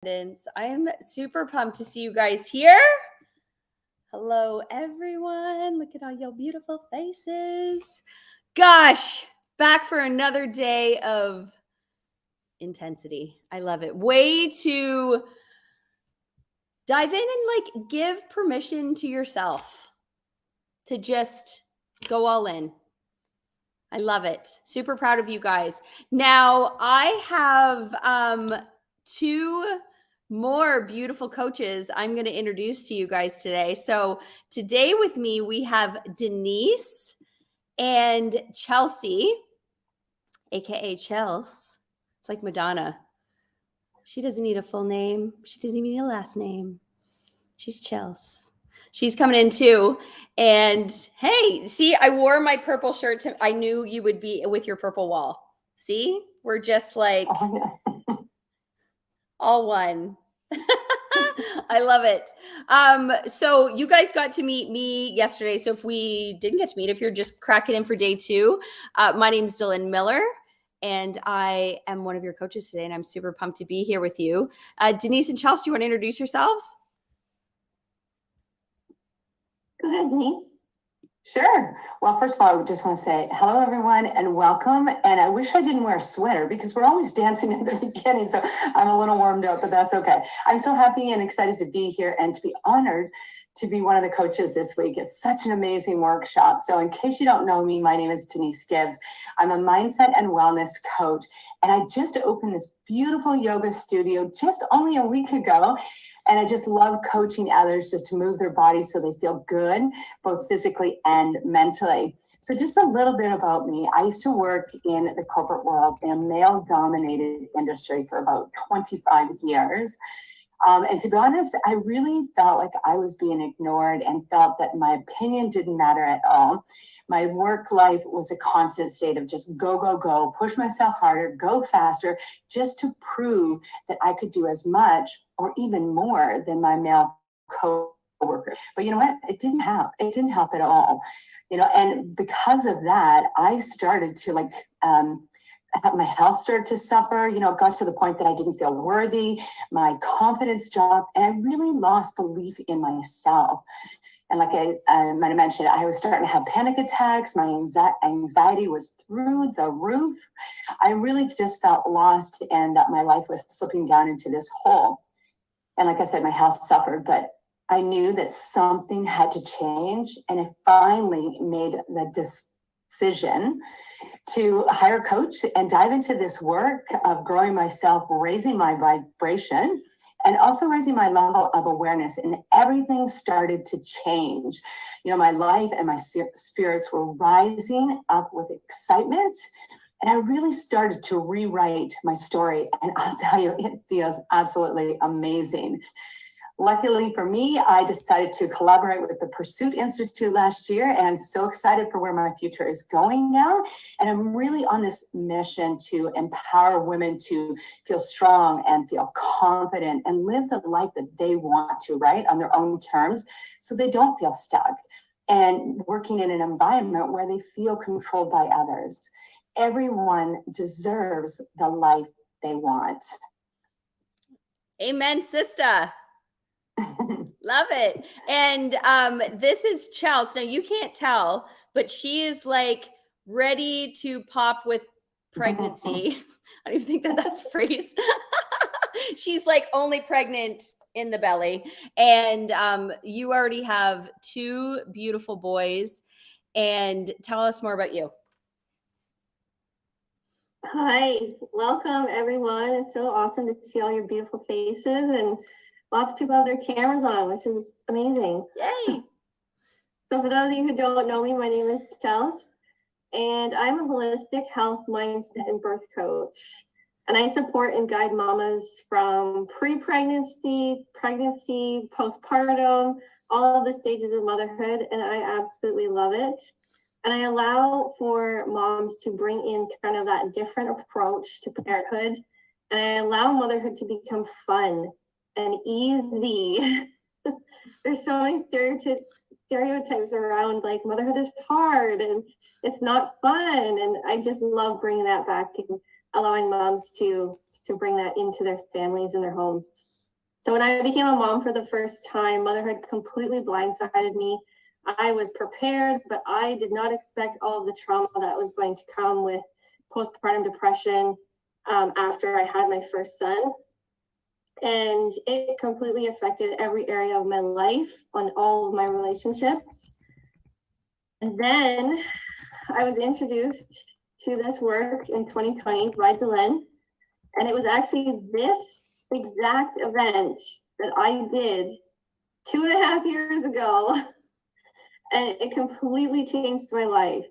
I'm super pumped to see you guys here. Hello, everyone. Look at all your beautiful faces. Gosh, back for another day of intensity. I love it. Way to dive in and give permission to yourself to just go all in. I love it. Super proud of you guys. Now, I have two more beautiful coaches I'm going to introduce to you guys today. So today with me, we have Denise and Chelsea, aka Chels. It's like Madonna. She doesn't need a full name. She doesn't even need a last name. She's Chels. She's coming in too. And hey, see, I wore my purple shirt. I knew you would be with your purple wall. See, we're just like all one. I love it. So you guys got to meet me yesterday. So if we didn't get to meet, if you're just cracking in for day two, my name's Dylan Miller. And I am one of your coaches today. And I'm super pumped to be here with you. Denise and Chelsea, do you want to introduce yourselves? Go ahead, Denise. Sure. Well, first of all, I just want to say hello, everyone, and welcome. And I wish I didn't wear a sweater because we're always dancing at the beginning. So I'm a little warmed up, but that's okay. I'm so happy and excited to be here and to be honored to be one of the coaches this week. It's such an amazing workshop. So in case you don't know me, my name is Denise Gibbs. I'm a mindset and wellness coach. And I just opened this beautiful yoga studio just only a week ago. And I just love coaching others just to move their bodies so they feel good, both physically and mentally. So just a little bit about me. I used to work in the corporate world in a male-dominated industry for about 25 years. And to be honest, I really felt like I was being ignored and felt that my opinion didn't matter at all. My work life was a constant state of just go, go, go, push myself harder, go faster, just to prove that I could do as much or even more than my male co-workers. But you know what? It didn't help. It didn't help at all. And because of that, I started to my health started to suffer, it got to the point that I didn't feel worthy. My confidence dropped and I really lost belief in myself. And like I might have mentioned, I was starting to have panic attacks. My anxiety was through the roof. I really just felt lost and that my life was slipping down into this hole. And like I said, my health suffered, but I knew that something had to change. And I finally made the decision to hire a coach and dive into this work of growing myself, raising my vibration, and also raising my level of awareness. And everything started to change. My life and my spirits were rising up with excitement. And I really started to rewrite my story. And I'll tell you, it feels absolutely amazing. Luckily for me, I decided to collaborate with the Pursuit Institute last year, and I'm so excited for where my future is going now. And I'm really on this mission to empower women to feel strong and feel confident and live the life that they want to, right, on their own terms, so they don't feel stuck and working in an environment where they feel controlled by others. Everyone deserves the life they want. Amen, sister. Love it. And this is Chelsea. Now you can't tell, but she is ready to pop with pregnancy. I don't even think that's a phrase. She's only pregnant in the belly. And you already have two beautiful boys. And tell us more about you. Hi, welcome everyone. It's so awesome to see all your beautiful faces, and lots of people have their cameras on, which is amazing. Yay! So for those of you who don't know me, my name is Chelsea, and I'm a holistic health, mindset, and birth coach. And I support and guide mamas from pre-pregnancy, pregnancy, postpartum, all of the stages of motherhood, and I absolutely love it. And I allow for moms to bring in kind of that different approach to parenthood, and I allow motherhood to become fun and easy. There's so many stereotypes around motherhood is hard and it's not fun, and I just love bringing that back and allowing moms to bring that into their families and their homes. So when I became a mom for the first time, motherhood completely blindsided me. I was prepared, but I did not expect all of the trauma that was going to come with postpartum depression after I had my first son. And it completely affected every area of my life, on all of my relationships. And then I was introduced to this work in 2020 by Dylan. And it was actually this exact event that I did 2.5 years ago. And it completely changed my life.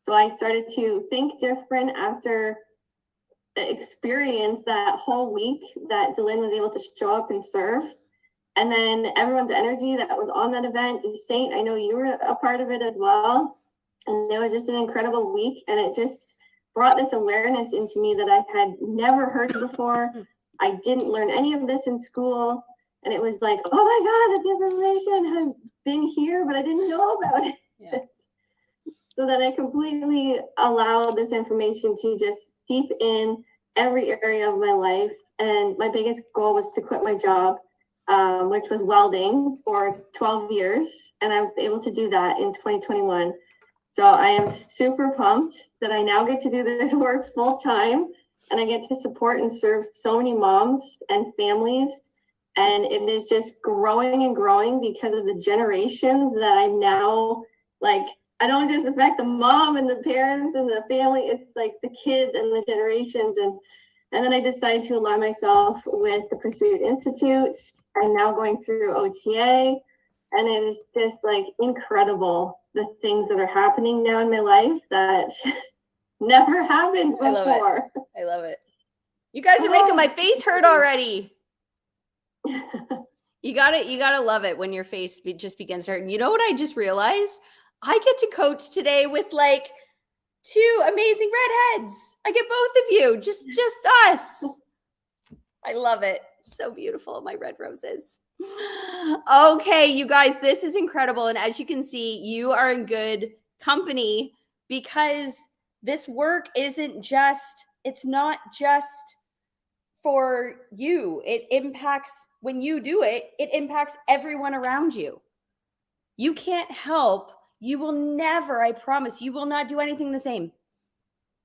So I started to think different after experience that whole week that Dylan was able to show up and serve. And then everyone's energy that was on that event. Saint, I know you were a part of it as well. And it was just an incredible week. And it just brought this awareness into me that I had never heard before. I didn't learn any of this in school. And it was like, oh my God, this information has been here, but I didn't know about it. Yeah. So that I completely allowed this information to just seep in every area of my life. And my biggest goal was to quit my job, which was welding, for 12 years. And I was able to do that in 2021. So I am super pumped that I now get to do this work full time, and I get to support and serve so many moms and families. And it is just growing and growing because of the generations that I'm now, like, I don't just affect the mom and the parents and the family, it's like the kids and the generations. And then I decided to align myself with the Pursuit Institute. I'm now going through OTA, and it is just like incredible, the things that are happening now in my life that never happened before. I love it. You guys are making my face hurt already. You gotta love it when your face just begins to hurt. And you know what I just realized? I get to coach today with like 2 amazing redheads. I get both of you, just us. I love it. So beautiful, my red roses. Okay, you guys, this is incredible. And as you can see, you are in good company, because this work isn't just, it's not just for you. It impacts, when you do it, it impacts everyone around you. You can't help. You will never, I promise, you will not do anything the same.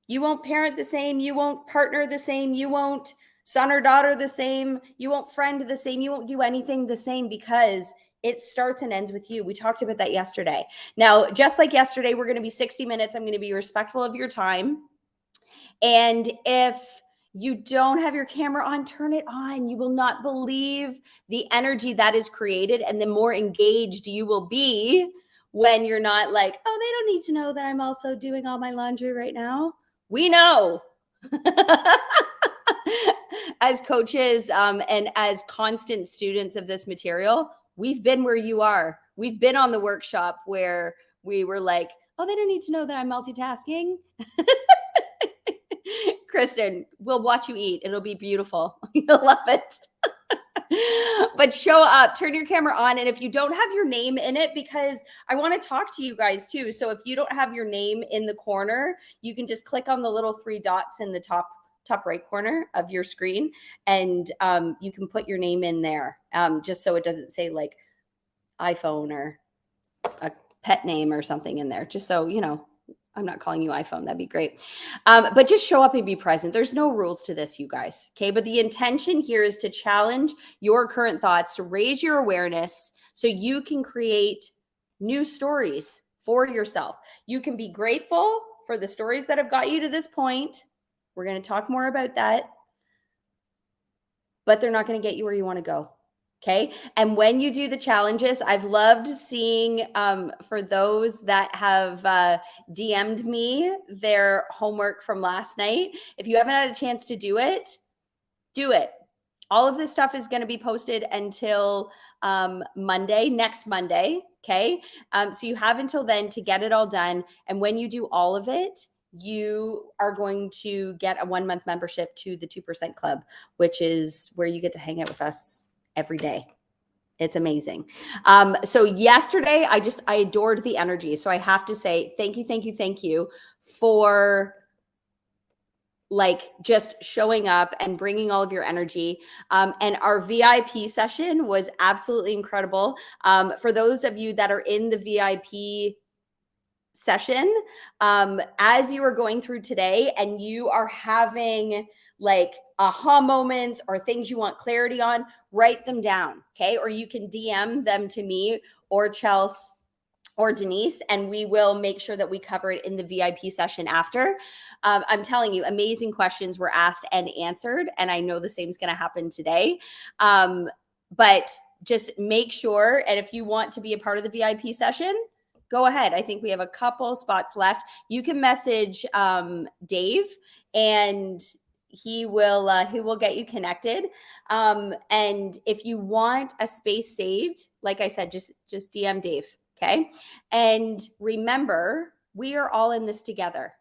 You won't parent the same. You won't partner the same. You won't son or daughter the same. You won't friend the same. You won't do anything the same, because it starts and ends with you. We talked about that yesterday. Now, just like yesterday, we're going to be 60 minutes. I'm going to be respectful of your time. And if you don't have your camera on, turn it on. You will not believe the energy that is created, and the more engaged you will be when you're not like, oh, they don't need to know that I'm also doing all my laundry right now. We know. As coaches and as constant students of this material, we've been where you are. We've been on the workshop where we were like, oh, they don't need to know that I'm multitasking. Kristen, we'll watch you eat. It'll be beautiful. You'll love it. But show up, turn your camera on. And if you don't have your name in it, because I want to talk to you guys too. So if you don't have your name in the corner, you can just click on the little 3 dots in the top right corner of your screen, and you can put your name in there, just so it doesn't say like iPhone or a pet name or something in there, just so you know. I'm not calling you iPhone. That'd be great. But just show up and be present. There's no rules to this, you guys. Okay. But the intention here is to challenge your current thoughts, to raise your awareness so you can create new stories for yourself. You can be grateful for the stories that have got you to this point. We're going to talk more about that. But they're not going to get you where you want to go. Okay. And when you do the challenges, I've loved seeing for those that have DM'd me their homework from last night. If you haven't had a chance to do it, do it. All of this stuff is going to be posted until Monday, next Monday. Okay. So you have until then to get it all done. And when you do all of it, you are going to get a 1-month membership to the 2% Club, which is where you get to hang out with us every day. It's amazing. So yesterday, I adored the energy. So I have to say, thank you for like just showing up and bringing all of your energy. And our VIP session was absolutely incredible. For those of you that are in the VIP session, as you are going through today and you are having like aha moments or things you want clarity on, write them down, okay? Or you can DM them to me or Chelsea or Denise, and we will make sure that we cover it in the VIP session after. I'm telling you, amazing questions were asked and answered, and I know the same is going to happen today. But just make sure, and if you want to be a part of the VIP session, go ahead. I think we have a couple spots left. You can message Dave, and he will get you connected. And if you want a space saved, like I said, just DM Dave. Okay. And remember, we are all in this together.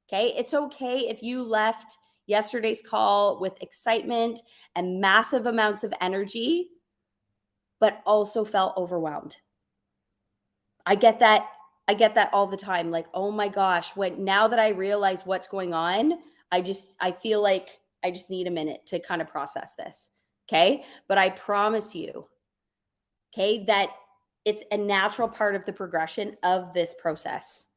Okay. It's okay if you left yesterday's call with excitement and massive amounts of energy, but also felt overwhelmed. I get that. I get that all the time. Like, oh my gosh, now that I realize what's going on, I feel like I just need a minute to kind of process this. Okay. But I promise you, okay, that it's a natural part of the progression of this process.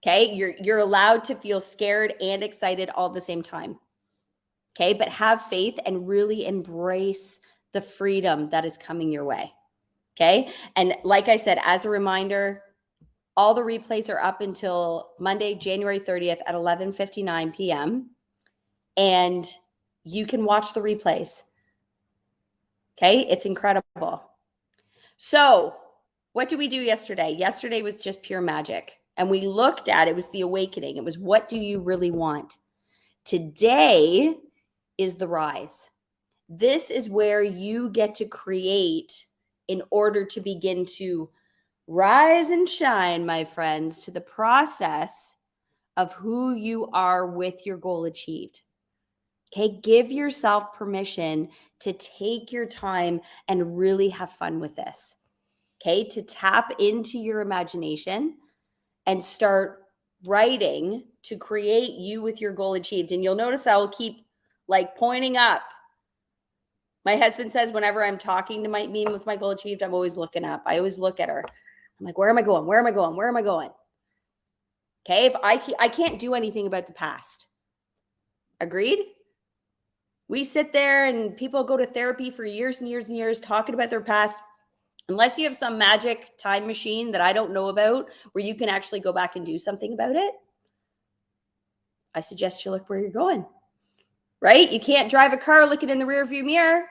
Okay, you're allowed to feel scared and excited all at the same time. Okay, but have faith and really embrace the freedom that is coming your way. Okay, and like I said, as a reminder, all the replays are up until Monday, January 30th at 11:59 p.m. And you can watch the replays. Okay, it's incredible. So, what did we do yesterday? Yesterday was just pure magic. And we looked at it was the awakening. It was, what do you really want? Today is the rise. This is where you get to create in order to begin to rise and shine, my friends, to the process of who you are with your goal achieved. Okay, give yourself permission to take your time and really have fun with this. Okay, to tap into your imagination and start writing to create you with your goal achieved. And you'll notice I will keep like pointing up. My husband says whenever I'm talking to me with my goal achieved, I'm always looking up. I always look at her. I'm like, where am I going? Where am I going? Where am I going? Okay, if I can't do anything about the past. Agreed? We sit there and people go to therapy for years and years and years talking about their past. Unless you have some magic time machine that I don't know about where you can actually go back and do something about it, I suggest you look where you're going, right? You can't drive a car looking in the rearview mirror.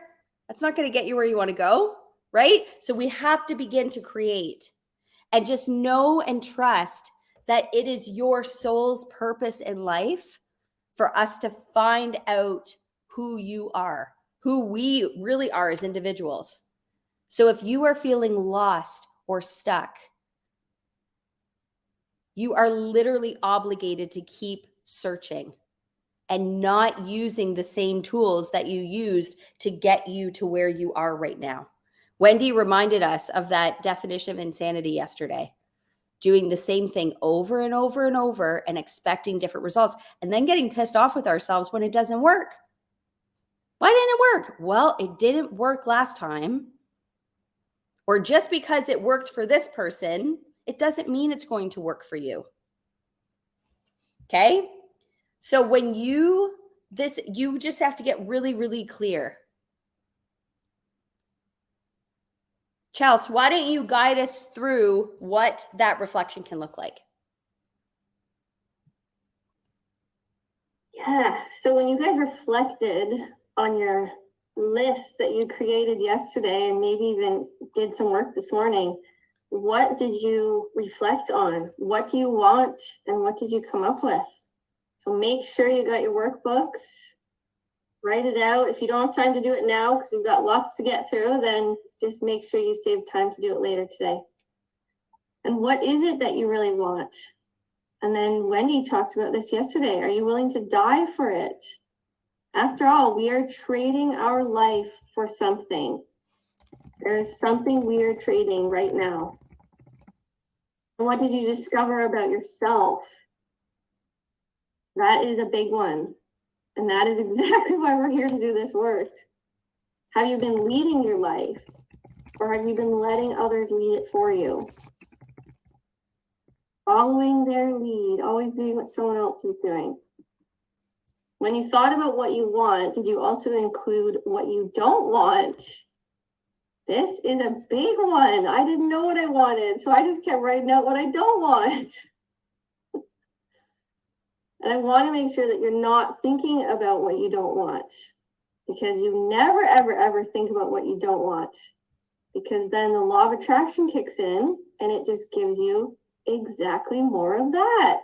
That's not going to get you where you want to go, right? So we have to begin to create and just know and trust that it is your soul's purpose in life for us to find out who you are, who we really are as individuals. So if you are feeling lost or stuck, you are literally obligated to keep searching and not using the same tools that you used to get you to where you are right now. Wendy reminded us of that definition of insanity yesterday, doing the same thing over and over and over and expecting different results and then getting pissed off with ourselves when it doesn't work. Why didn't it work? Well, it didn't work last time. Or just because it worked for this person, it doesn't mean it's going to work for you. Okay? So when you just have to get really, really clear. Chelsea, why don't you guide us through what that reflection can look like? Yeah, so when you guys reflected on your list that you created yesterday and maybe even did some work this morning, what did you reflect on? What do you want and what did you come up with? So make sure you got your workbooks, write it out. If you don't have time to do it now because you've got lots to get through, then just make sure you save time to do it later today. And what is it that you really want? And then Wendy talked about this yesterday. Are you willing to die for it? After all, we are trading our life for something. There's something we are trading right now. And what did you discover about yourself? That is a big one. And that is exactly why we're here to do this work. Have you been leading your life, or have you been letting others lead it for you? Following their lead, always doing what someone else is doing. When you thought about what you want, did you also include what you don't want? This is a big one. I didn't know what I wanted, so I just kept writing out what I don't want. And I want to make sure that you're not thinking about what you don't want, because you never, ever, ever think about what you don't want, because then the law of attraction kicks in and it just gives you exactly more of that.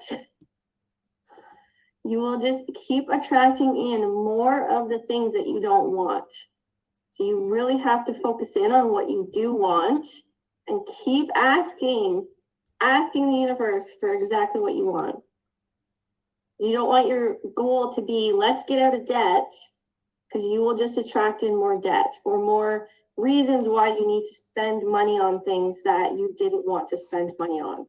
You will just keep attracting in more of the things that you don't want. So you really have to focus in on what you do want and keep asking the universe for exactly what you want. You don't want your goal to be, let's get out of debt, because you will just attract in more debt or more reasons why you need to spend money on things that you didn't want to spend money on.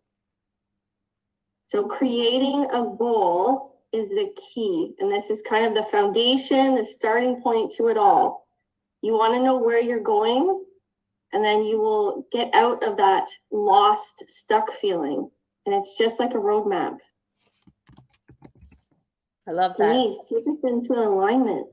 So creating a goal is the key. And this is kind of the foundation, the starting point to it all. You want to know where you're going, and then you will get out of that lost, stuck feeling. And it's just like a roadmap. I love that. Denise, take us into alignment.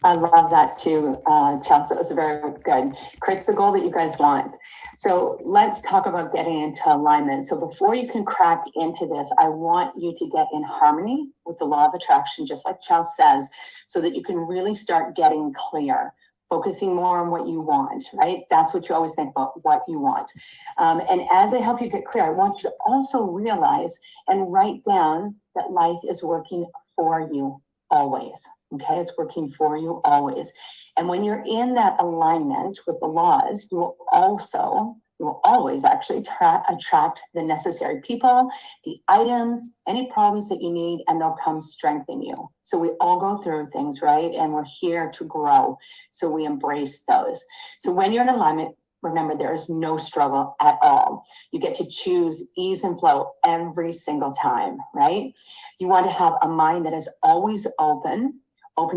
I love that too, Chelsea. That was very good. Create the goal that you guys want. So let's talk about getting into alignment. So before you can crack into this, I want you to get in harmony with the law of attraction, just like Chelsea says, so that you can really start getting clear, focusing more on what you want, right? That's what you always think about, what you want. And as I help you get clear, I want you to also realize and write down that life is working for you always. Okay, it's working for you always. And when you're in that alignment with the laws, you will always actually attract the necessary people, the items, any problems that you need, and they'll come strengthen you. So we all go through things, right? And we're here to grow. So we embrace those. So when you're in alignment, remember, there is no struggle at all. You get to choose ease and flow every single time, right? You want to have a mind that is always open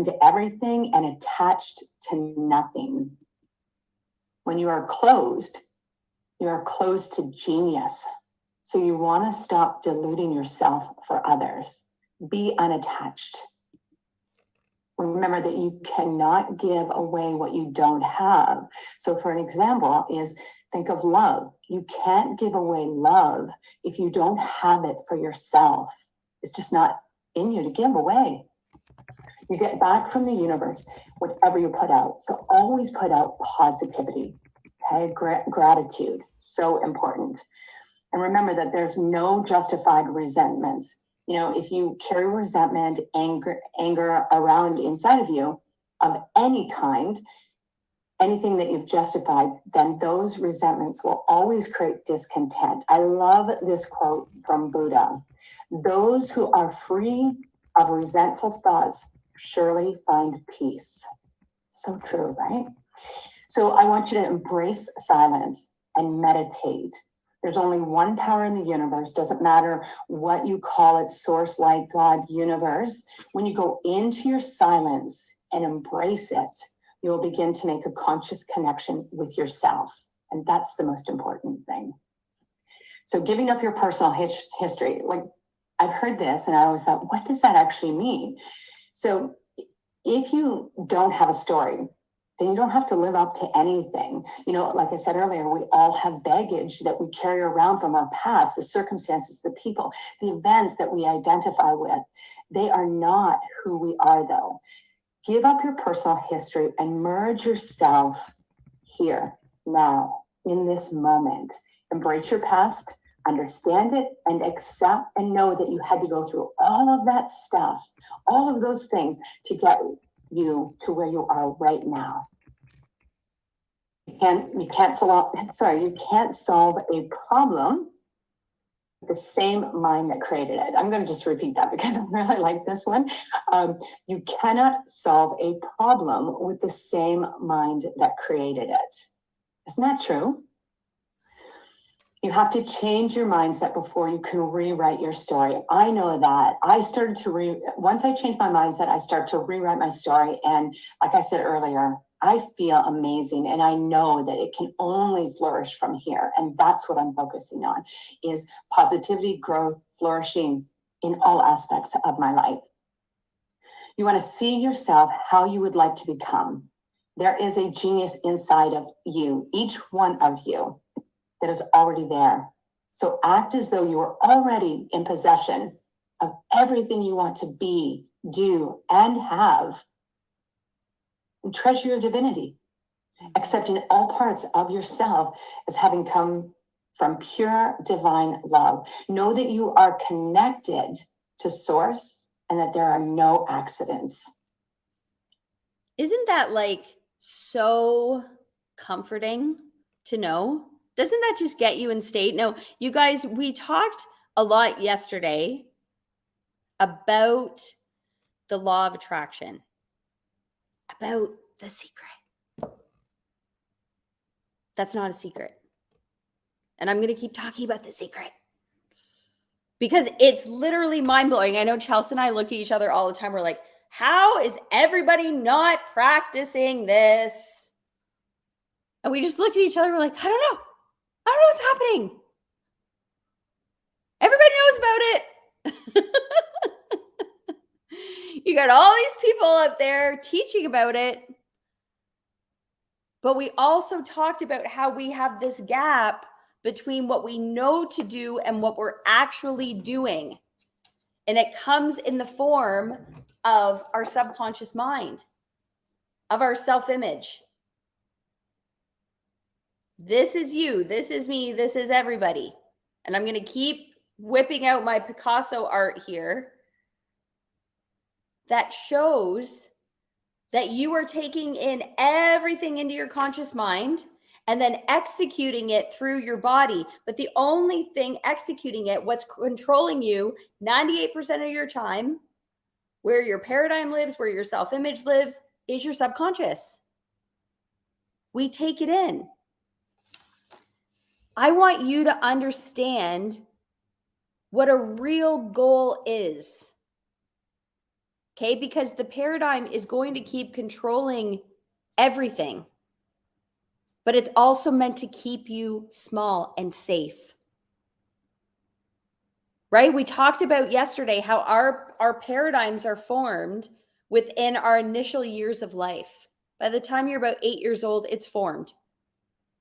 to everything and attached to nothing. When you are closed to genius. So you want to stop deluding yourself for others. Be unattached. Remember that you cannot give away what you don't have. So for an example is, think of love. You can't give away love if you don't have it for yourself. It's just not in you to give away. You get back from the universe whatever you put out. So always put out positivity. Okay, gratitude, so important. And remember that there's no justified resentments. You know, if you carry resentment, anger around inside of you of any kind, anything that you've justified, then those resentments will always create discontent. I love this quote from Buddha. Those who are free of resentful thoughts surely find peace. So true, right? So I want you to embrace silence and meditate. There's only one power in the universe. Doesn't matter what you call it, source, light, God, universe. When you go into your silence and embrace it, you'll begin to make a conscious connection with yourself. And that's the most important thing. So giving up your personal history, like I've heard this and I always thought, what does that actually mean? So if you don't have a story, then you don't have to live up to anything. You know, like I said earlier, we all have baggage that we carry around from our past, the circumstances, the people, the events that we identify with. They are not who we are, though. Give up your personal history and merge yourself here, now, in this moment. Embrace your past, understand it, and accept and know that you had to go through all of that stuff, all of those things to get you to where you are right now. You can't solve a problem with the same mind that created it. I'm going to just repeat that because I really like this one. You cannot solve a problem with the same mind that created it. Isn't that true? You have to change your mindset before you can rewrite your story. I know that. Once I changed my mindset, I start to rewrite my story. And like I said earlier, I feel amazing. And I know that it can only flourish from here. And that's what I'm focusing on, is positivity, growth, flourishing in all aspects of my life. You want to see yourself how you would like to become. There is a genius inside of you, each one of you, that is already there. So act as though you are already in possession of everything you want to be, do, and have. And treasure your divinity, accepting all parts of yourself as having come from pure divine love. Know that you are connected to source and that there are no accidents. Isn't that like so comforting to know? Doesn't that just get you in state? No, you guys, we talked a lot yesterday about the law of attraction, about the secret. That's not a secret. And I'm going to keep talking about the secret because it's literally mind-blowing. I know Chelsea and I look at each other all the time. We're like, how is everybody not practicing this? And we just look at each other. We're like, I don't know. I don't know what's happening. Everybody knows about it. You got all these people out there teaching about it. But we also talked about how we have this gap between what we know to do and what we're actually doing. And it comes in the form of our subconscious mind, of our self-image. This is you, this is me, this is everybody. And I'm going to keep whipping out my Picasso art here that shows that you are taking in everything into your conscious mind and then executing it through your body. But the only thing executing it, what's controlling you 98% of your time, where your paradigm lives, where your self-image lives, is your subconscious. We take it in. I want you to understand what a real goal is. Okay, because the paradigm is going to keep controlling everything, but it's also meant to keep you small and safe. Right? We talked about yesterday how our paradigms are formed within our initial years of life. By the time you're about 8 years old, it's formed.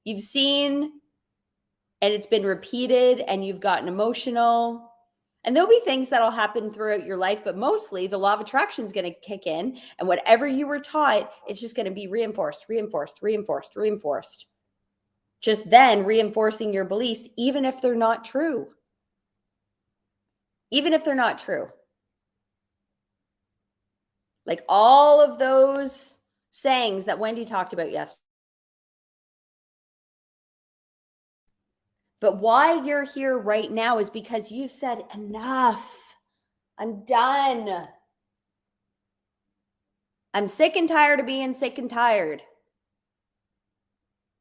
You've seen, and it's been repeated, and you've gotten emotional. And there'll be things that'll happen throughout your life, but mostly the law of attraction is going to kick in. And whatever you were taught, it's just going to be reinforced, reinforced, reinforced, reinforced. Just then reinforcing your beliefs, even if they're not true. Even if they're not true. Like all of those sayings that Wendy talked about yesterday. But why you're here right now is because you've said, enough. I'm done. I'm sick and tired of being sick and tired.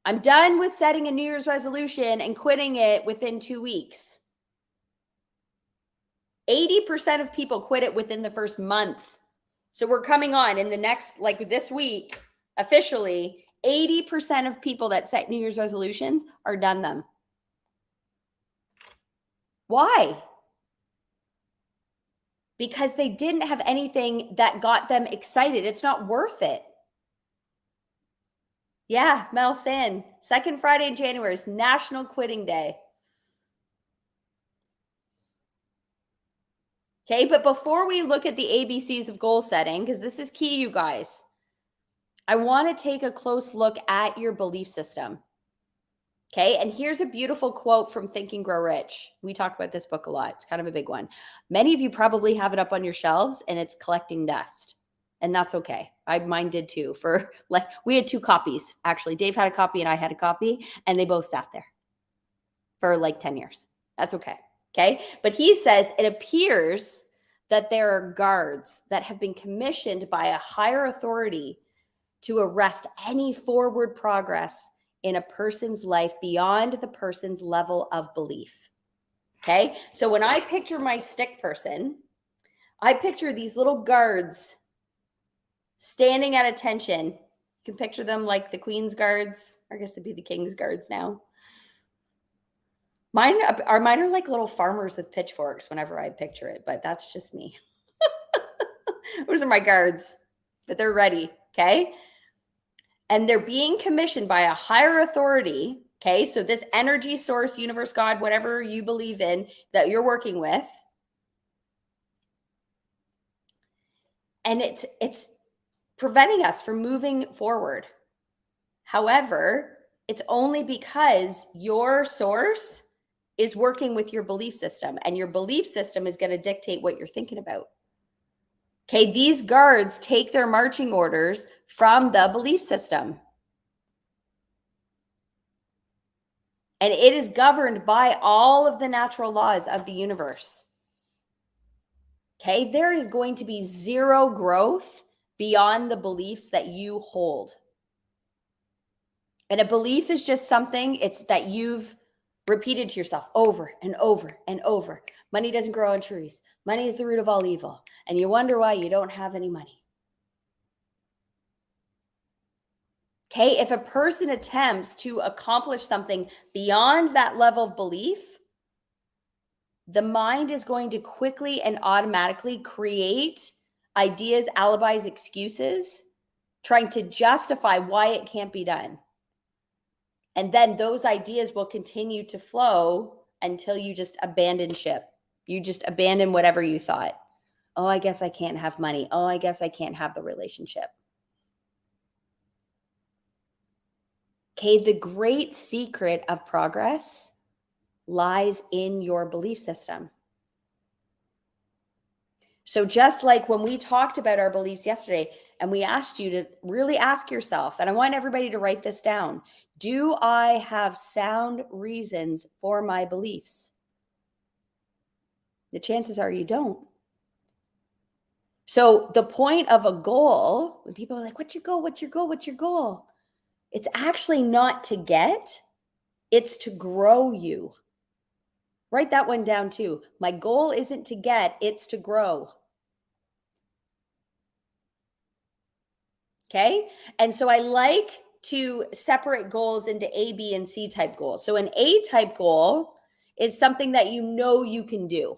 I'm done with setting a New Year's resolution and quitting it within 2 weeks. 80% of people quit it within the first month. So we're coming on in the next, like this week, officially, 80% of people that set New Year's resolutions are done them. Why? Because they didn't have anything that got them excited. It's not worth it. Yeah, Mel saying, second Friday in January is National Quitting Day. Okay, but before we look at the ABCs of goal setting, because this is key, you guys, I want to take a close look at your belief system. Okay, and here's a beautiful quote from Think and Grow Rich. We talk about this book a lot. It's kind of a big one. Many of you probably have it up on your shelves and it's collecting dust. And that's okay. Mine did too. We had 2 copies, actually. Dave had a copy and I had a copy, and they both sat there for like 10 years. That's okay. Okay. But he says it appears that there are guards that have been commissioned by a higher authority to arrest any forward progress in a person's life beyond the person's level of belief. Okay? So when I picture my stick person, I picture these little guards standing at attention. You can picture them like the Queen's guards, or I guess it'd be the King's guards now. Mine are like little farmers with pitchforks whenever I picture it, but that's just me. Those are my guards, but they're ready, okay? And they're being commissioned by a higher authority, okay? So this energy source, universe, God, whatever you believe in that you're working with. And it's preventing us from moving forward. However, it's only because your source is working with your belief system, and your belief system is going to dictate what you're thinking about. Okay, these guards take their marching orders from the belief system. And it is governed by all of the natural laws of the universe. Okay, there is going to be zero growth beyond the beliefs that you hold. And a belief is just something, it's that you've repeated to yourself over and over and over. Money doesn't grow on trees. Money is the root of all evil. And you wonder why you don't have any money. Okay, if a person attempts to accomplish something beyond that level of belief, the mind is going to quickly and automatically create ideas, alibis, excuses, trying to justify why it can't be done. And then those ideas will continue to flow until you just abandon ship. You just abandon whatever you thought. Oh, I guess I can't have money. Oh, I guess I can't have the relationship. Okay, the great secret of progress lies in your belief system. So just like when we talked about our beliefs yesterday, and we asked you to really ask yourself, and I want everybody to write this down, do I have sound reasons for my beliefs? The chances are you don't. So the point of a goal, when people are like, what's your goal? What's your goal? What's your goal? It's actually not to get, it's to grow you. Write that one down too. My goal isn't to get, it's to grow. Okay. And so I like to separate goals into A, B, and C type goals. So an A type goal is something that you know you can do.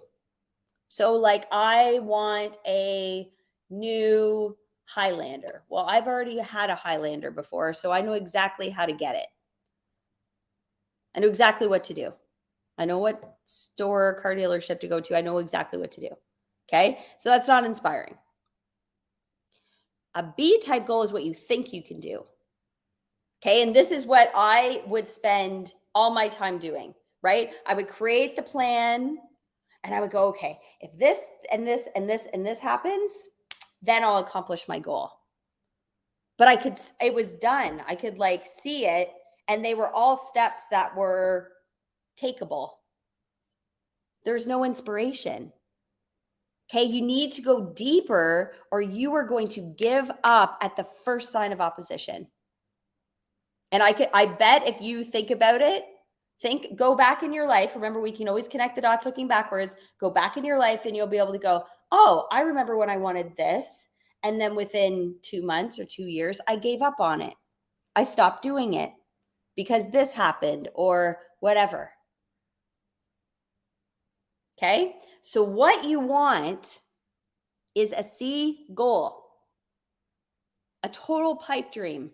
So like I want a new Highlander. Well, I've already had a Highlander before, so I know exactly how to get it. I know exactly what to do. I know what store or car dealership to go to. I know exactly what to do. Okay. So that's not inspiring. A B type goal is what you think you can do. Okay. And this is what I would spend all my time doing, right? I would create the plan and I would go, okay, if this and this and this and this happens, then I'll accomplish my goal. But it was done. I could like see it, and they were all steps that were takeable. There's no inspiration. Okay, you need to go deeper or you are going to give up at the first sign of opposition. And I bet if you think about it, go back in your life. Remember, we can always connect the dots looking backwards. Go back in your life and you'll be able to go, oh, I remember when I wanted this. And then within 2 months or 2 years, I gave up on it. I stopped doing it because this happened or whatever. Okay. So what you want is a C goal, a total pipe dream.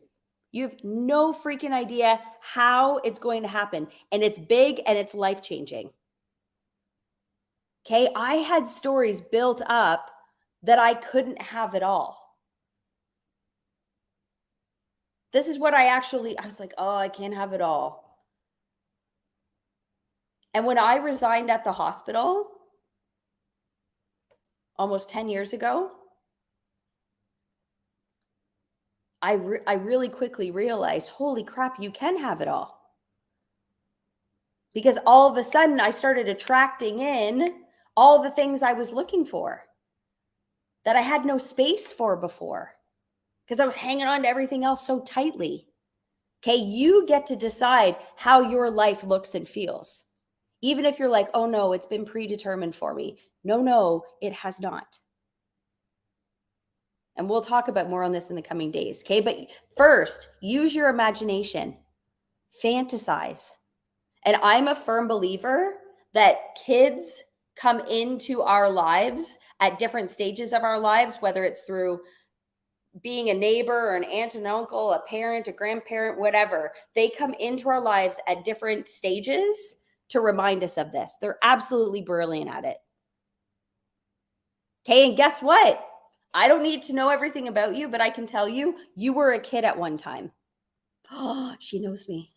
You have no freaking idea how it's going to happen. And it's big and it's life-changing. Okay. I had stories built up that I couldn't have it all. This is what I was like, oh, I can't have it all. And when I resigned at the hospital almost 10 years ago, I really quickly realized, holy crap, you can have it all. Because all of a sudden I started attracting in all the things I was looking for that I had no space for before because I was hanging on to everything else so tightly. Okay, you get to decide how your life looks and feels. Even if you're like, oh no, it's been predetermined for me. No, it has not. And we'll talk about more on this in the coming days. Okay, but first, use your imagination, fantasize. And I'm a firm believer that kids come into our lives at different stages of our lives, whether it's through being a neighbor or an aunt and uncle, a parent, a grandparent, whatever. They come into our lives at different stages to remind us of this. They're absolutely brilliant at it. Okay, and guess what? I don't need to know everything about you, but I can tell you, you were a kid at one time. Oh, she knows me.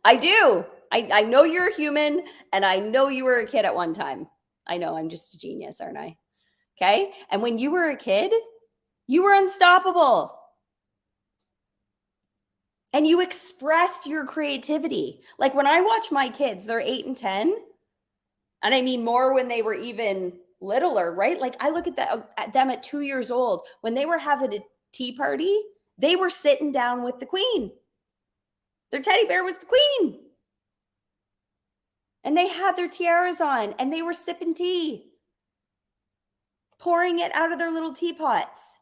I do. I know you're a human, and I know you were a kid at one time. I know, I'm just a genius, aren't I? Okay, and when you were a kid, you were unstoppable. And you expressed your creativity. Like when I watch my kids, they're 8 and 10. And I mean more when they were even littler, right? Like I look at them at 2 years old. When they were having a tea party, they were sitting down with the queen. Their teddy bear was the queen. And they had their tiaras on and they were sipping tea, pouring it out of their little teapots.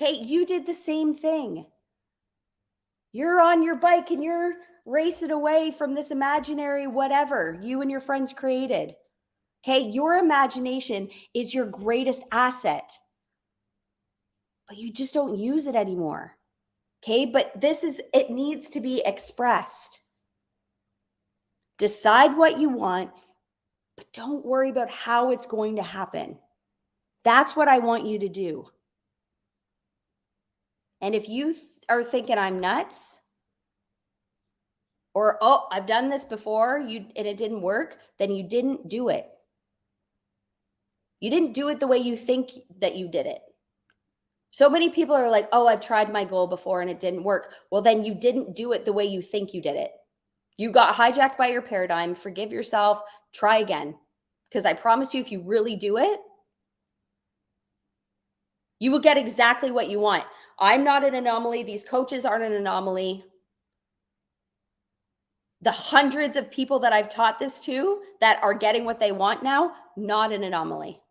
Okay, you did the same thing. You're on your bike and you're racing away from this imaginary whatever you and your friends created. Okay, your imagination is your greatest asset, but you just don't use it anymore. Okay, but it needs to be expressed. Decide what you want, but don't worry about how it's going to happen. That's what I want you to do. And if you are thinking I'm nuts, or, oh, I've done this before and it didn't work, then you didn't do it. You didn't do it the way you think that you did it. So many people are like, oh, I've tried my goal before and it didn't work. Well, then you didn't do it the way you think you did it. You got hijacked by your paradigm. Forgive yourself. Try again. Because I promise you, if you really do it, you will get exactly what you want. I'm not an anomaly. These coaches aren't an anomaly. The hundreds of people that I've taught this to that are getting what they want now, not an anomaly.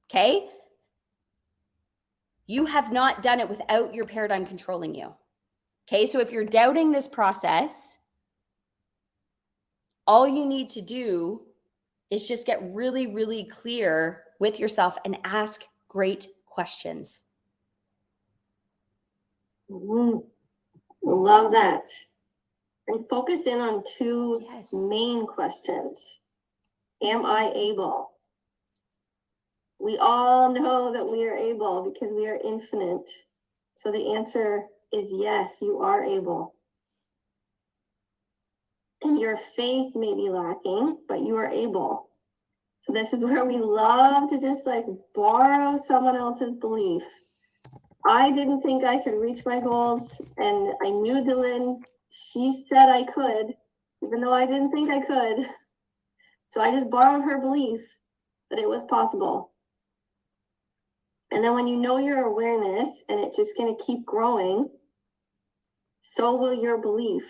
Okay? You have not done it without your paradigm controlling you. Okay, so if you're doubting this process, all you need to do is just get really, really clear with yourself and ask great questions. Love that. And focus in on two main questions. Am I able? We all know that we are able because we are infinite. So the answer is yes, you are able. And your faith may be lacking, but you are able. So this is where we love to just like borrow someone else's belief. I didn't think I could reach my goals, and I knew Dylan, she said I could, even though I didn't think I could. So I just borrowed her belief that it was possible. And then when you know your awareness and it's just going to keep growing, so will your belief.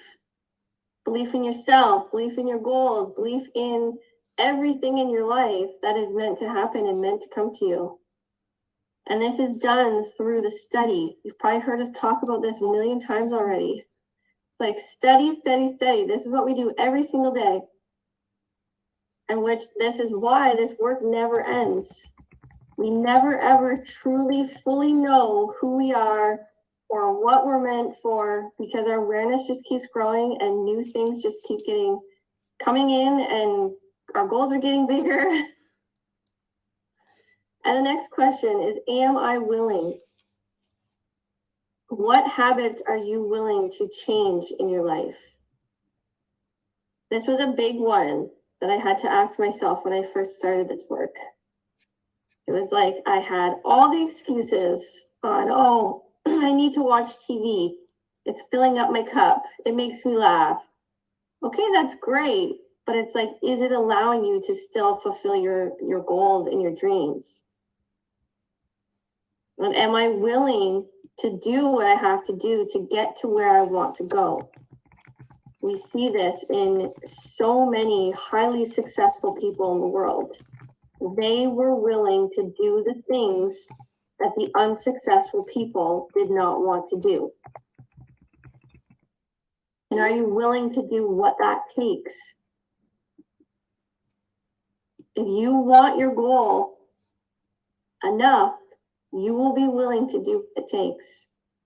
Belief in yourself, belief in your goals, belief in everything in your life that is meant to happen and meant to come to you. And this is done through the study. You've probably heard us talk about this a million times already. Like study, study, study. This is what we do every single day. And which this is why this work never ends. We never ever truly fully know who we are or what we're meant for, because our awareness just keeps growing and new things just keep coming in, and our goals are getting bigger. And the next question is, am I willing? What habits are you willing to change in your life? This was a big one that I had to ask myself when I first started this work. It was like I had all the excuses on, oh, I need to watch TV. It's filling up my cup. It makes me laugh. Okay, that's great. But it's like, is it allowing you to still fulfill your goals and your dreams? And am I willing to do what I have to do to get to where I want to go? We see this in so many highly successful people in the world. They were willing to do the things that the unsuccessful people did not want to do. And are you willing to do what that takes? If you want your goal enough, you will be willing to do what it takes.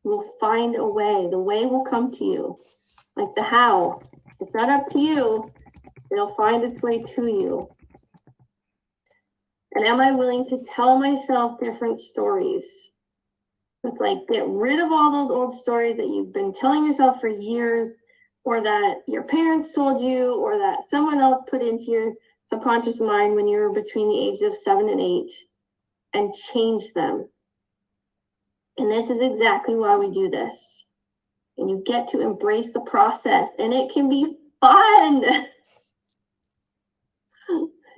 You will find a way. The way will come to you. Like the how. It's not up to you. It'll find its way to you. And am I willing to tell myself different stories? It's like, get rid of all those old stories that you've been telling yourself for years, or that your parents told you, or that someone else put into your subconscious mind when you were between the ages of 7 and 8, and change them. And this is exactly why we do this. And you get to embrace the process, and it can be fun.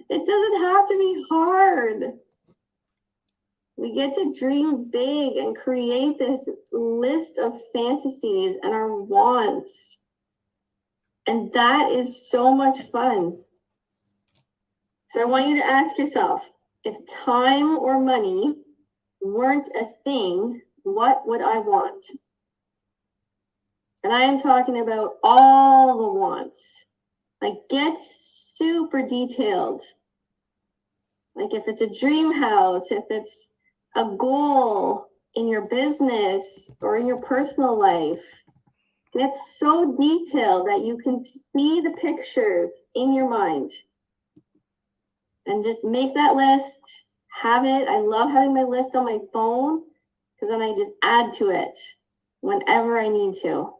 It doesn't have to be hard. We get to dream big and create this list of fantasies and our wants. And that is so much fun. So I want you to ask yourself, if time or money weren't a thing, what would I want? And I am talking about all the wants. Like, get super detailed. Like, if it's a dream house, if it's a goal in your business or in your personal life, get so detailed that you can see the pictures in your mind. And just make that list, have it. I love having my list on my phone, because then I just add to it whenever I need to.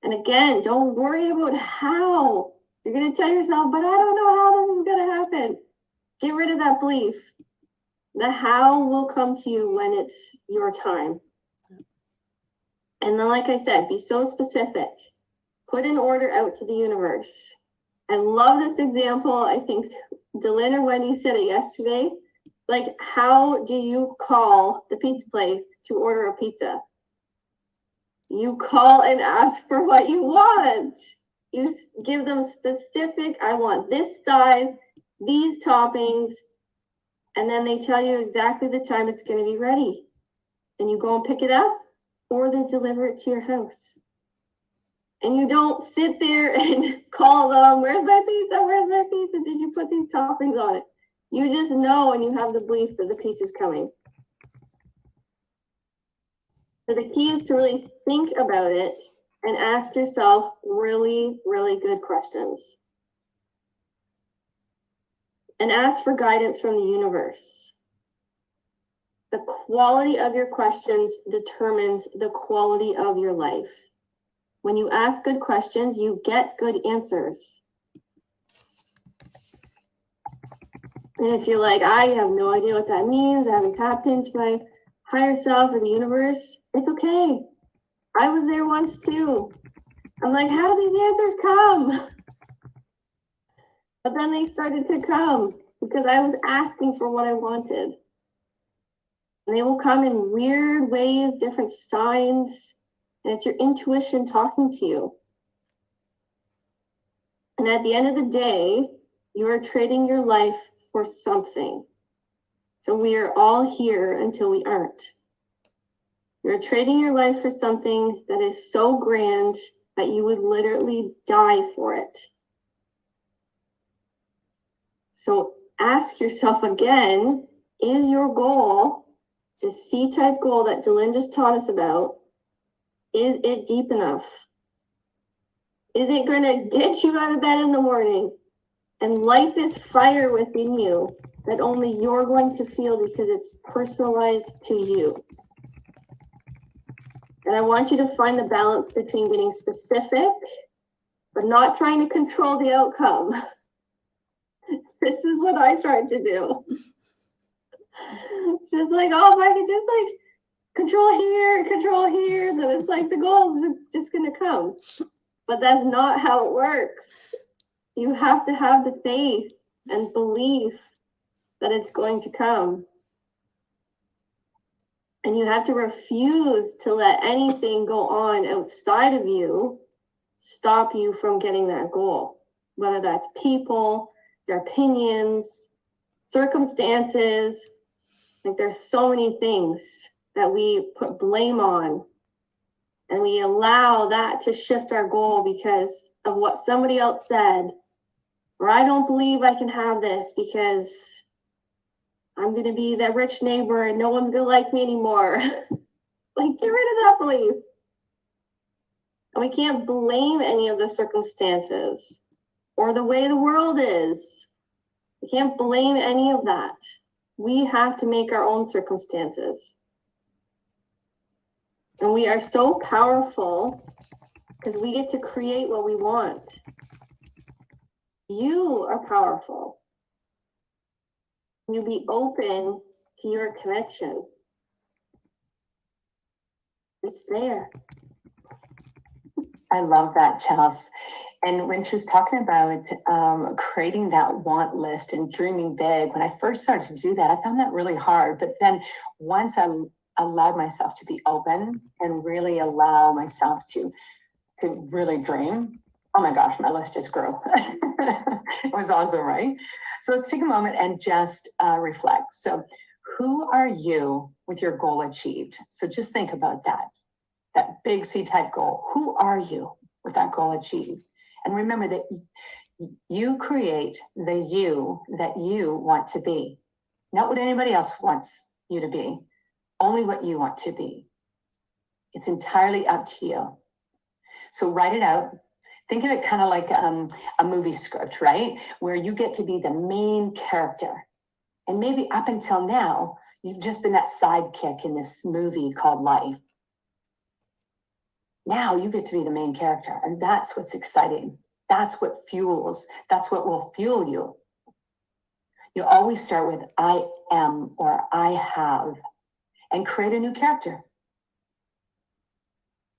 And again, don't worry about how. You're going to tell yourself, but I don't know how this is going to happen. Get rid of that belief. The how will come to you when it's your time. And then, like I said, be so specific. Put an order out to the universe. I love this example. I think Dylan or Wendy said it yesterday. Like, how do you call the pizza place to order a pizza? You call and ask for what you want. You give them specific, I want this size, these toppings, and then they tell you exactly the time it's going to be ready. And you go and pick it up, or they deliver it to your house. And you don't sit there and call them, where's my pizza? Where's my pizza? Did you put these toppings on it? You just know, and you have the belief that the pizza's coming. So the key is to really think about it and ask yourself really, really good questions. And ask for guidance from the universe. The quality of your questions determines the quality of your life. When you ask good questions, you get good answers. And if you're like, I have no idea what that means, I haven't tapped into my higher self or the universe, it's okay. I was there once too. I'm like, how do these answers come? But then they started to come because I was asking for what I wanted. And they will come in weird ways, different signs, and it's your intuition talking to you. And at the end of the day, you are trading your life for something. So we are all here until we aren't. You're trading your life for something that is so grand that you would literally die for it. So ask yourself again, is your goal, the C-type goal that Dylan just taught us about, is it deep enough? Is it going to get you out of bed in the morning and light this fire within you that only you're going to feel because it's personalized to you? And I want you to find the balance between getting specific, but not trying to control the outcome. This is what I tried to do. Just like, oh, if I could just like control here, then it's like the goal is just going to come. But that's not how it works. You have to have the faith and belief that it's going to come. And you have to refuse to let anything go on outside of you stop you from getting that goal, whether that's people, their opinions, circumstances. Like there's so many things that we put blame on, and we allow that to shift our goal because of what somebody else said, or I don't believe I can have this because I'm going to be that rich neighbor and no one's going to like me anymore. Like, get rid of that belief. And we can't blame any of the circumstances or the way the world is. We can't blame any of that. We have to make our own circumstances. And we are so powerful because we get to create what we want. You are powerful. You be open to your connection. It's there. I love that, Chels. And when she was talking about creating that want list and dreaming big, when I first started to do that, I found that really hard. But then once I allowed myself to be open and really allow myself to really dream, oh my gosh, my list just grew. It was awesome, right? So let's take a moment and just reflect. So who are you with your goal achieved? So just think about that big C-type goal. Who are you with that goal achieved? And remember that you create the you that you want to be, not what anybody else wants you to be, only what you want to be. It's entirely up to you. So write it out. Think of it kind of like a movie script, right? Where you get to be the main character. And maybe up until now, you've just been that sidekick in this movie called life. Now you get to be the main character, and that's what's exciting. That's what fuels, that's what will fuel you. You always start with I am or I have, and create a new character.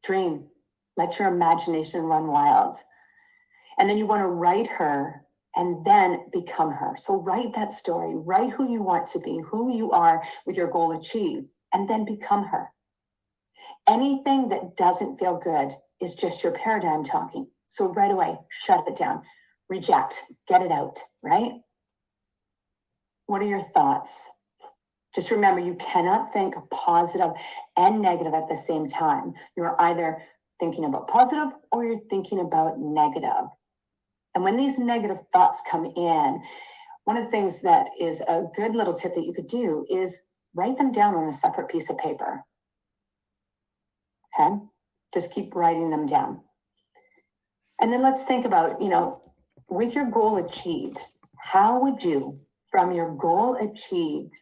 Dream, let your imagination run wild. And then you want to write her and then become her. So write that story, write who you want to be, who you are with your goal achieved, and then become her. Anything that doesn't feel good is just your paradigm talking. So right away, shut it down, reject, get it out, right? What are your thoughts? Just remember, you cannot think positive and negative at the same time. You're either thinking about positive or you're thinking about negative. And when these negative thoughts come in, one of the things that is a good little tip that you could do is write them down on a separate piece of paper. Okay, just keep writing them down. And then let's think about, with your goal achieved, how would you, from your goal achieved,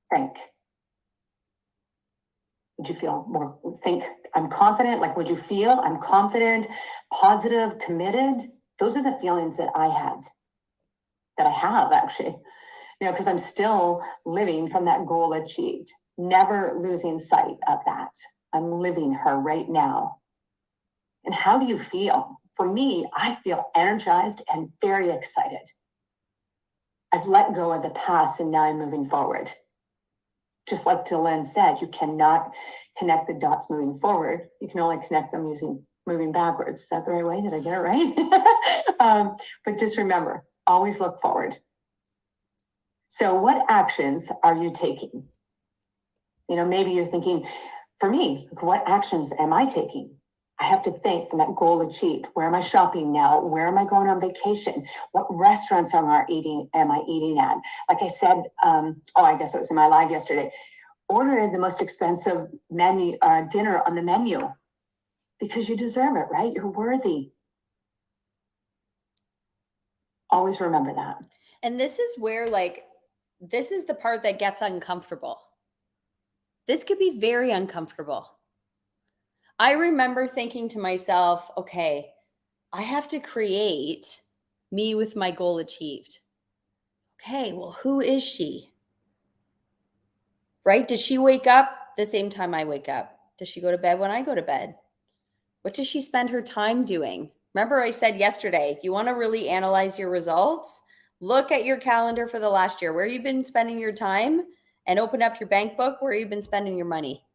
think? Would you feel more, think, I'm confident? Like, would you feel I'm confident, positive, committed? Those are the feelings that I had, that I have actually, because I'm still living from that goal achieved, never losing sight of that. I'm living her right now. And how do you feel? For me, I feel energized and very excited. I've let go of the past and now I'm moving forward. Just like Dylan said, you cannot connect the dots moving forward. You can only connect them using moving backwards. Is that the right way? Did I get it right? But just remember, always look forward. So what actions are you taking? Maybe you're thinking, for me, what actions am I taking? I have to think from that goal achieved. Where am I shopping now? Where am I going on vacation? What restaurants am I eating at? Like I said, I guess it was in my live yesterday. Order the most expensive menu dinner on the menu because you deserve it, right? You're worthy. Always remember that. And this is where, this is the part that gets uncomfortable. This could be very uncomfortable. I remember thinking to myself, okay, I have to create me with my goal achieved. Okay, well, who is she? Right? Does she wake up the same time I wake up? Does she go to bed when I go to bed? What does she spend her time doing? Remember I said yesterday, you want to really analyze your results? Look at your calendar for the last year, where you've been spending your time, and open up your bank book where you've been spending your money.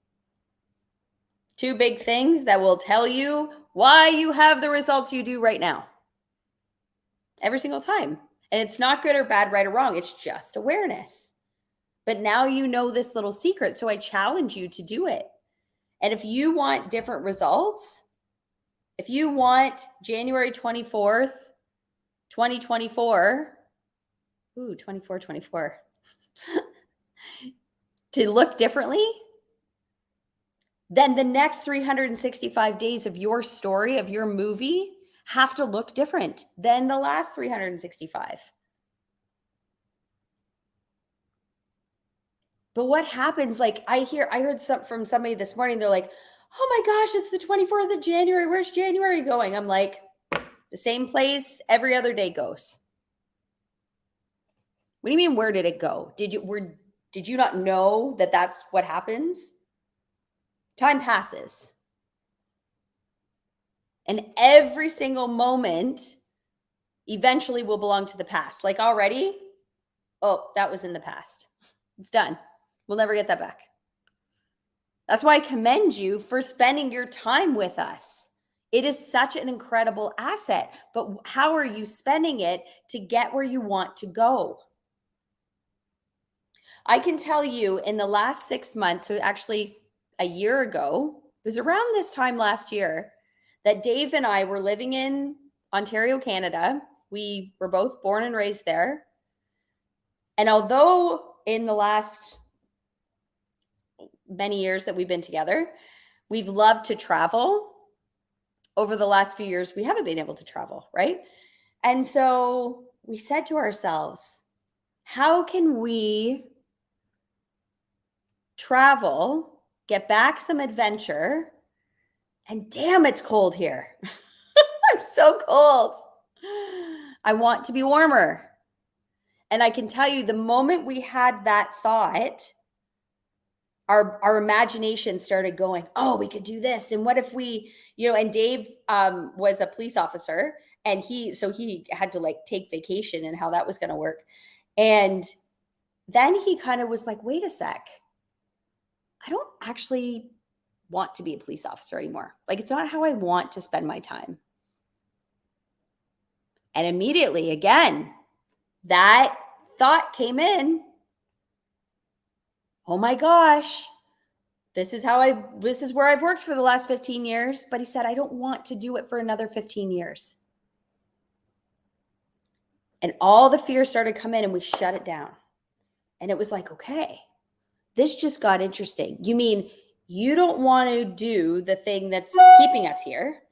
Two big things that will tell you why you have the results you do right now. Every single time. And it's not good or bad, right or wrong. It's just awareness. But now you know this little secret. So I challenge you to do it. And if you want different results, if you want January 24th, 2024, 24, to look differently, then the next 365 days of your story, of your movie, have to look different than the last 365. But what happens, like I heard from somebody this morning, they're like, oh my gosh, it's the 24th of January. Where's January going? I'm like, the same place every other day goes. What do you mean, where did it go? Did you not know that that's what happens? Time passes. And every single moment eventually will belong to the past. Like already, oh, that was in the past. It's done. We'll never get that back. That's why I commend you for spending your time with us. It is such an incredible asset. But how are you spending it to get where you want to go? I can tell you in the last 6 months, so actually a year ago, it was around this time last year, that Dave and I were living in Ontario, Canada. We were both born and raised there. And although in the last many years that we've been together, we've loved to travel, over the last few years, we haven't been able to travel, right? And so we said to ourselves, how can we travel, get back some adventure, and damn, it's cold here. I'm so cold. I want to be warmer. And I can tell you, the moment we had that thought, our imagination started going, oh, we could do this. And what if we, and Dave was a police officer, and he had to like take vacation and how that was going to work. And then he kind of was like, wait a sec. I don't actually want to be a police officer anymore. Like, it's not how I want to spend my time. And immediately, again, that thought came in. Oh my gosh, this is where I've worked for the last 15 years. But he said, I don't want to do it for another 15 years. And all the fear started to come in, and we shut it down. And it was like, okay, this just got interesting. You mean you don't want to do the thing that's keeping us here?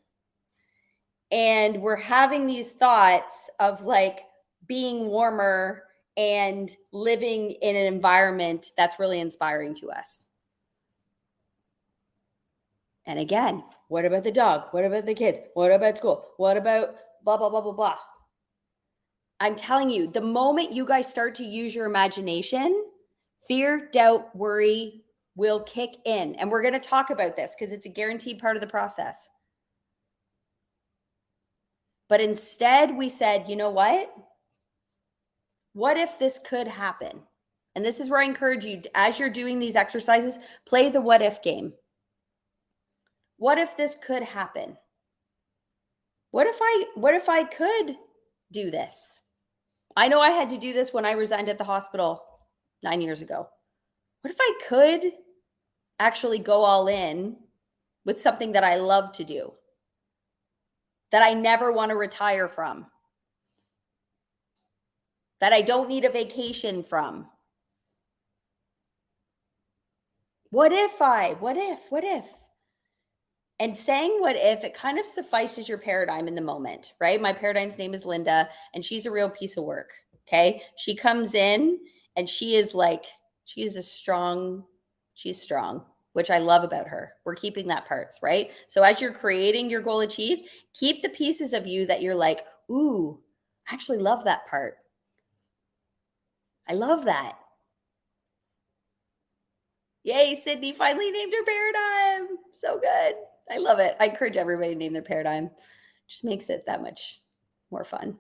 And we're having these thoughts of like being warmer and living in an environment that's really inspiring to us. And again, what about the dog? What about the kids? What about school? What about blah, blah, blah, blah, blah? I'm telling you, the moment you guys start to use your imagination, fear, doubt, worry will kick in. And we're going to talk about this because it's a guaranteed part of the process. But instead, we said, you know what? What if this could happen? And this is where I encourage you, as you're doing these exercises, play the what if game. What if this could happen? What if I could do this? I know I had to do this when I resigned at the hospital 9 years ago. What if I could actually go all in with something that I love to do, that I never want to retire from, that I don't need a vacation from? What if? And saying what if, it kind of suffices your paradigm in the moment, right? My paradigm's name is Linda, and she's a real piece of work, okay? She comes in and she's strong, which I love about her. We're keeping that parts, right? So as you're creating your goal achieved, keep the pieces of you that you're like, ooh, I actually love that part. I love that. Yay, Sydney finally named her paradigm. So good. I love it. I encourage everybody to name their paradigm. Just makes it that much more fun.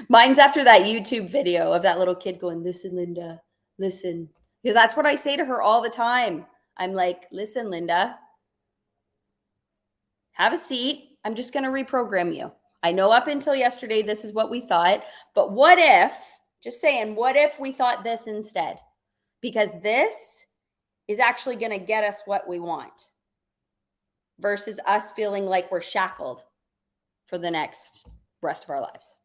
Mine's after that YouTube video of that little kid going, listen, Linda, listen. Because that's what I say to her all the time. I'm like, listen, Linda, have a seat. I'm just going to reprogram you. I know up until yesterday, this is what we thought. But what if, just saying, what if we thought this instead? Because this is actually going to get us what we want versus us feeling like we're shackled for the next rest of our lives.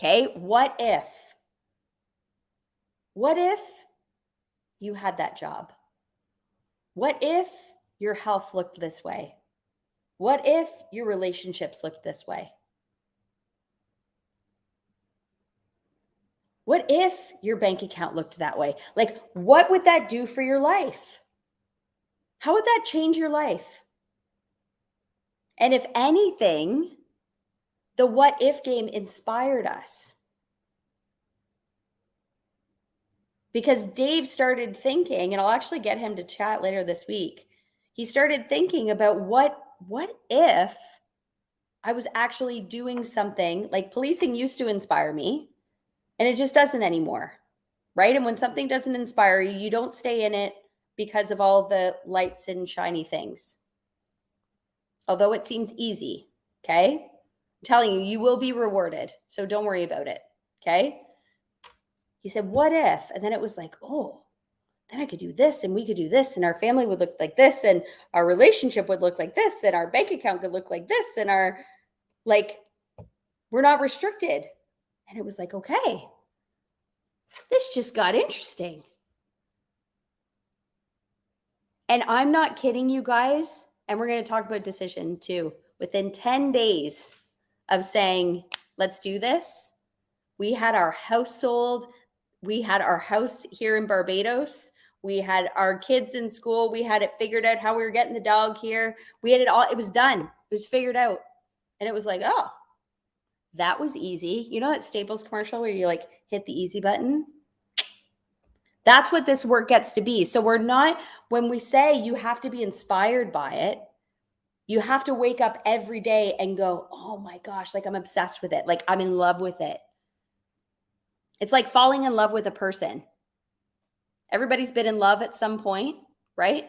Okay, what if you had that job? What if your health looked this way? What if your relationships looked this way? What if your bank account looked that way? Like, what would that do for your life? How would that change your life? And if anything, the what if game inspired us. Because Dave started thinking, and I'll actually get him to chat later this week. He started thinking about what if I was actually doing something like policing used to inspire me, and it just doesn't anymore, right? And when something doesn't inspire you, you don't stay in it because of all the lights and shiny things. Although it seems easy, okay? I'm telling you, you will be rewarded. So don't worry about it, okay? He said, what if? And then it was like, oh, then I could do this and we could do this and our family would look like this and our relationship would look like this and our bank account could look like this and our, like, we're not restricted. And it was like, okay, this just got interesting. And I'm not kidding you guys. And we're going to talk about decision too. Within 10 days of saying, let's do this, we had our house sold. We had our house here in Barbados. We had our kids in school. We had it figured out how we were getting the dog here. We had it all. It was done. It was figured out. And it was like, oh, that was easy. You know that Staples commercial where you like hit the easy button? That's what this work gets to be. So we're not, when we say you have to be inspired by it, you have to wake up every day and go, oh my gosh, like I'm obsessed with it. Like I'm in love with it. It's like falling in love with a person. Everybody's been in love at some point, right?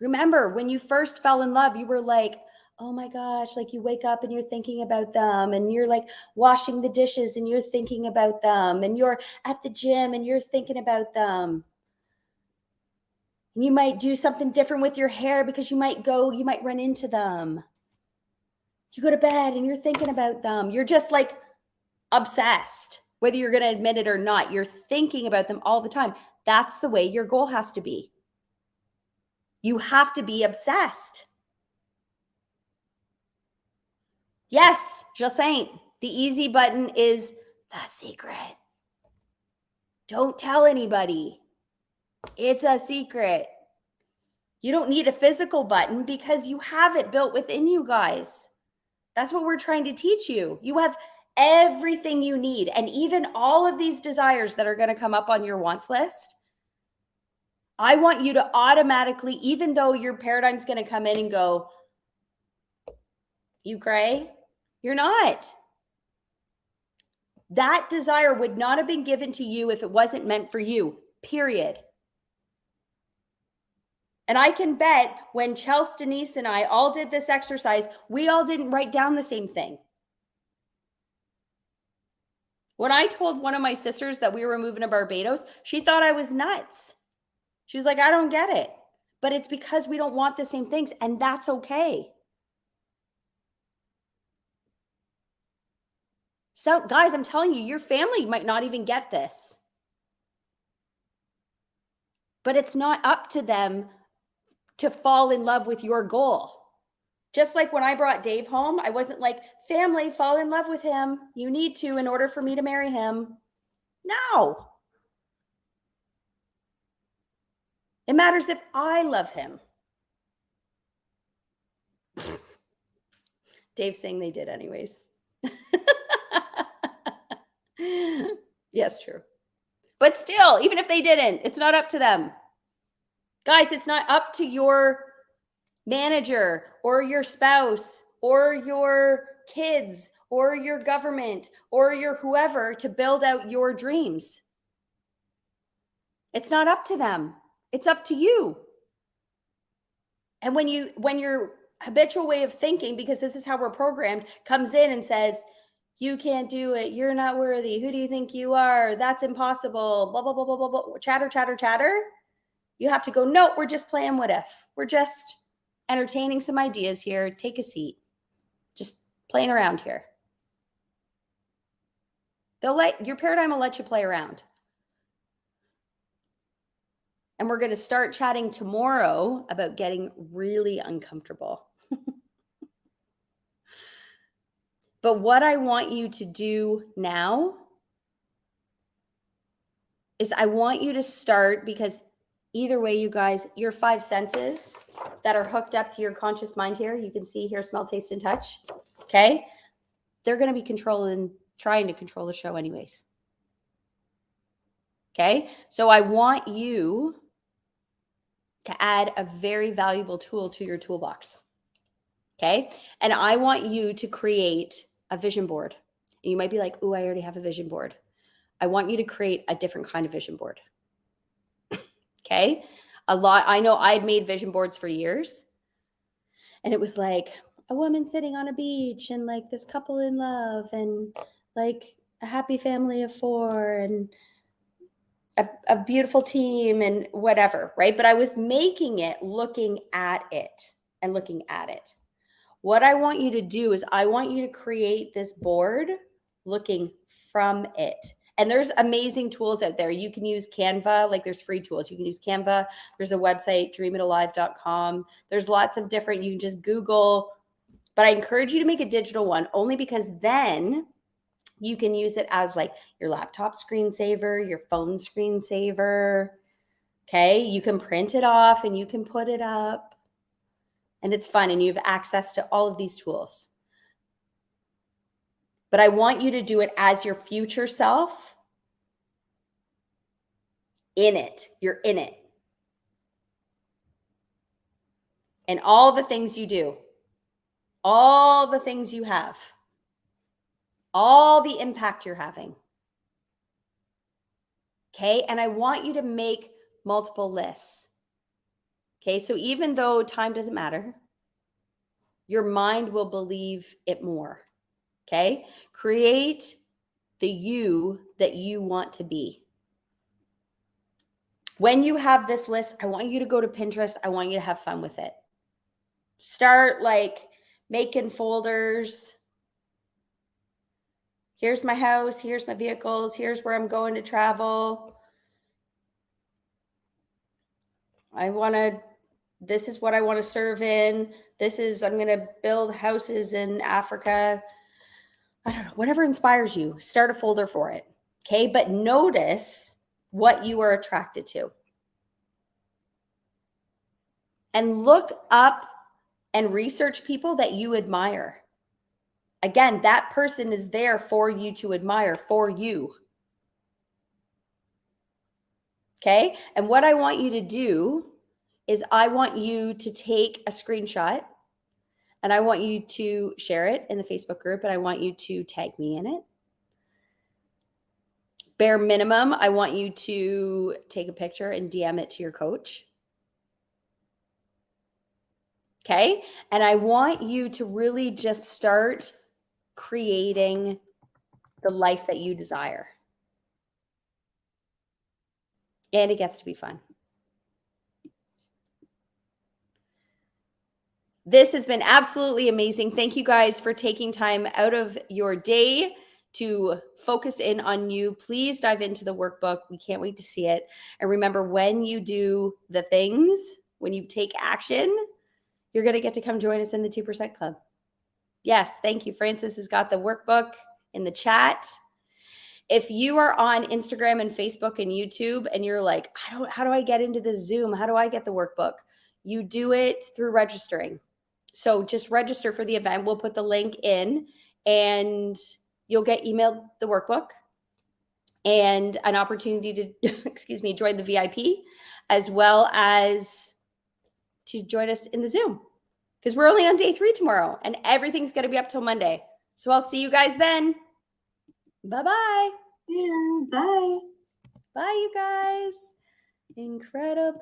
Remember, when you first fell in love, you were like, oh my gosh, like you wake up and you're thinking about them and you're like washing the dishes and you're thinking about them and you're at the gym and you're thinking about them. And you might do something different with your hair because you might run into them. You go to bed and you're thinking about them. You're just like obsessed, whether you're going to admit it or not. You're thinking about them all the time. That's the way your goal has to be. You have to be obsessed. Yes, Jacinthe, the easy button is the secret. Don't tell anybody. It's a secret. You don't need a physical button because you have it built within you guys. That's what we're trying to teach you. You have everything you need. And even all of these desires that are going to come up on your wants list, I want you to automatically, even though your paradigm's going to come in and go, you gray? You're not. That desire would not have been given to you if it wasn't meant for you, period. And I can bet when Chelsea, Denise, and I all did this exercise, we all didn't write down the same thing. When I told one of my sisters that we were moving to Barbados, she thought I was nuts. She was like, I don't get it. But it's because we don't want the same things, and that's okay. So, guys, I'm telling you, your family might not even get this. But it's not up to them to fall in love with your goal. Just like when I brought Dave home, I wasn't like, family, fall in love with him. You need to in order for me to marry him. No. It matters if I love him. Dave's saying they did anyways. Yes, true. But still, even if they didn't, it's not up to them. Guys, it's not up to your manager or your spouse or your kids or your government or your whoever to build out your dreams. It's not up to them. It's up to you. And when your habitual way of thinking, because this is how we're programmed, comes in and says, you can't do it, you're not worthy, who do you think you are, that's impossible, blah, blah, blah, blah, blah, blah, chatter, chatter, chatter, you have to go, no, we're just playing what if. We're just entertaining some ideas here. Take a seat. Just playing around here. Your paradigm will let you play around. And we're going to start chatting tomorrow about getting really uncomfortable. But what I want you to do now is I want you to start, because either way, you guys, your 5 senses that are hooked up to your conscious mind here, you can see, hear, smell, taste, and touch. Okay. They're going to be trying to control the show anyways. Okay. So I want you to add a very valuable tool to your toolbox. Okay. And I want you to create a vision board. And you might be like, oh, I already have a vision board. I want you to create a different kind of vision board. Okay. I know I'd made vision boards for years. And it was like a woman sitting on a beach and like this couple in love and like a happy family of 4 and a beautiful team and whatever, right? But I was making it, looking at it and looking at it. What I want you to do is I want you to create this board looking from it. And there's amazing tools out there. You can use Canva, like there's free tools. You can use Canva. There's a website, dreamitalive.com. There's lots of different, you can just Google, but I encourage you to make a digital one only because then you can use it as like your laptop screensaver, your phone screensaver. Okay. You can print it off and you can put it up and it's fun and you have access to all of these tools. But I want you to do it as your future self in it. You're in it. And all the things you do, all the things you have, all the impact you're having. Okay. And I want you to make multiple lists. Okay. So even though time doesn't matter, your mind will believe it more. Okay. Create the you that you want to be. When you have this list, I want you to go to Pinterest. I want you to have fun with it. Start like making folders. Here's my house. Here's my vehicles. Here's where I'm going to travel. This is what I want to serve in. I'm going to build houses in Africa. I don't know, whatever inspires you, start a folder for it. Okay. But notice what you are attracted to. And look up and research people that you admire. Again, that person is there for you to admire, for you. Okay. And what I want you to do is I want you to take a screenshot and I want you to share it in the Facebook group and I want you to tag me in it. Bare minimum, I want you to take a picture and DM it to your coach. Okay. And I want you to really just start creating the life that you desire. And it gets to be fun. This has been absolutely amazing. Thank you guys for taking time out of your day to focus in on you. Please dive into the workbook. We can't wait to see it. And remember, when you do the things, when you take action, you're going to get to come join us in the 2% Club. Yes, thank you. Francis has got the workbook in the chat. If you are on Instagram and Facebook and YouTube and you're like, how do I get into the Zoom? How do I get the workbook? You do it through registering. So just register for the event. We'll put the link in and you'll get emailed the workbook and an opportunity to, join the VIP as well as to join us in the Zoom because we're only on day 3 tomorrow and everything's going to be up till Monday. So I'll see you guys then. Bye-bye. Yeah, bye. Bye, you guys. Incredible.